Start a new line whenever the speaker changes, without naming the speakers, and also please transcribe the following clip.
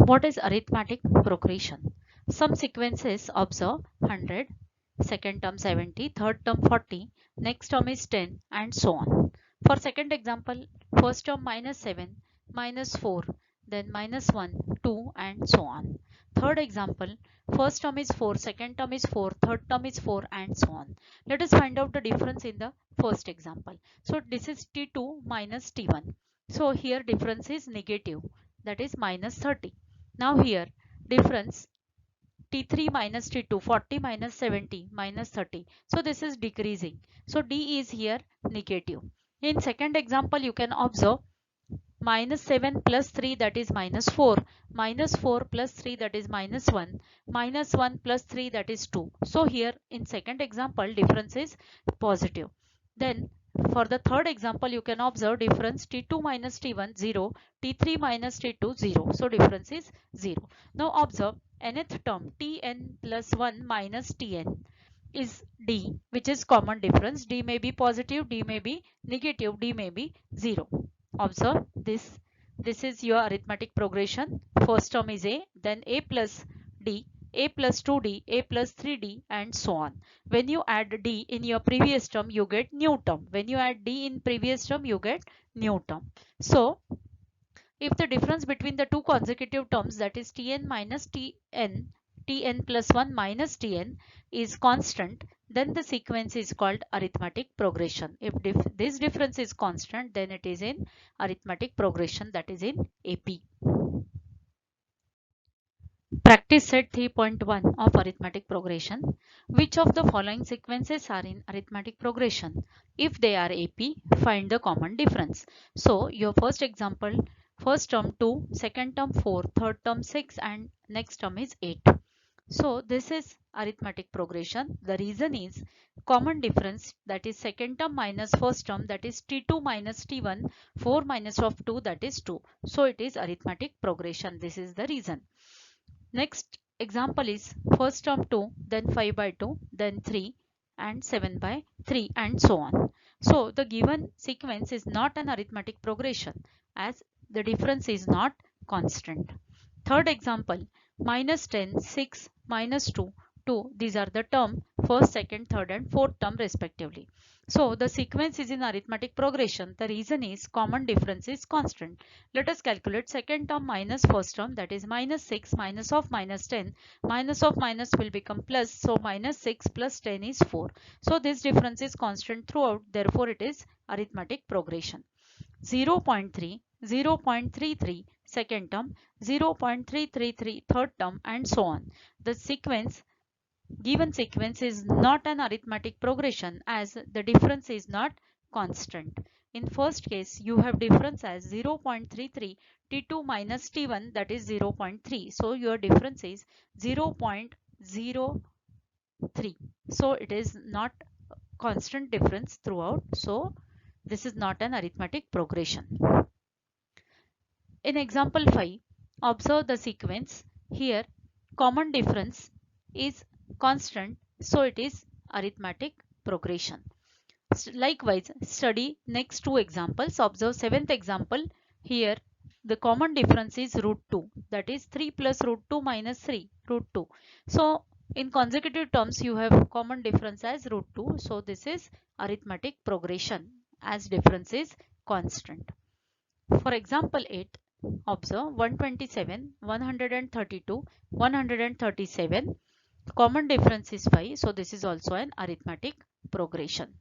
What is arithmetic progression? Some sequences observe 100, second term 70, third term 40, next term is 10, and so on. For second example, first term minus 7, minus 4, then minus 1, 2, and so on. Third example, first term is 4, second term is 4, third term is 4, and so on. Let us find out the difference in the first example. So this is T2 minus T1. So here difference is negative, that is minus 30. Now here difference T3 minus T2, 40 minus 70 minus 30. So this is decreasing. So D is here negative. In second example, you can observe minus 7 plus 3, that is minus 4, minus 4 plus 3, that is minus 1, minus 1 plus 3, that is 2. So here in second example difference is positive. Then for the third example you can observe difference T2 minus T1 0, T3 minus T2 0. So difference is 0. Now observe nth term Tn plus 1 minus Tn is D, which is common difference. D may be positive, D may be negative, D may be 0. Observe this. This is your arithmetic progression. First term is A, then A plus D, A plus 2D, A plus 3D, and so on. When you add D in your previous term, you get new term. When you add D in previous term, you get new term. So if the difference between the two consecutive terms, that is Tn minus Tn plus 1 minus Tn, is constant, then the sequence is called arithmetic progression. If this difference is constant, then it is in arithmetic progression, that is in AP. Practice set 3.1 of arithmetic progression. Which of the following sequences are in arithmetic progression? If they are AP, find the common difference. So your first example, first term 2, second term 4, third term 6, and next term is 8. So this is arithmetic progression. The reason is common difference, that is second term minus first term, that is T2 minus T1, 4 minus of 2, that is 2. So it is arithmetic progression. This is the reason. Next example is first term 2, then 5 by 2, then 3, and 7 by 3, and so on. So the given sequence is not an arithmetic progression as the difference is not constant. Third example, minus 10, 6, minus 2, 2. These are the term first, second, third, and fourth term respectively. So the sequence is in arithmetic progression. The reason is common difference is constant. Let us calculate second term minus first term, that is minus 6, minus of minus 10, minus of minus will become plus. So minus 6 plus 10 is 4. So this difference is constant throughout. Therefore it is arithmetic progression. 0.3, 0.33 second term, 0.333 third term, and so on. The given sequence is not an arithmetic progression as the difference is not constant. In first case, you have difference as 0.33 T2 minus T1, that is 0.3. So your difference is 0.03. So it is not constant difference throughout. So this is not an arithmetic progression. In example 5, observe the sequence. Here common difference is constant, so it is arithmetic progression. Likewise, study next two examples. Observe seventh example. Here the common difference is root 2, that is 3 plus root 2 minus 3, root 2. So in consecutive terms you have common difference as root 2. So this is arithmetic progression as difference is constant. For example 8, observe 127, 132, 137. Common difference is 5. So this is also an arithmetic progression.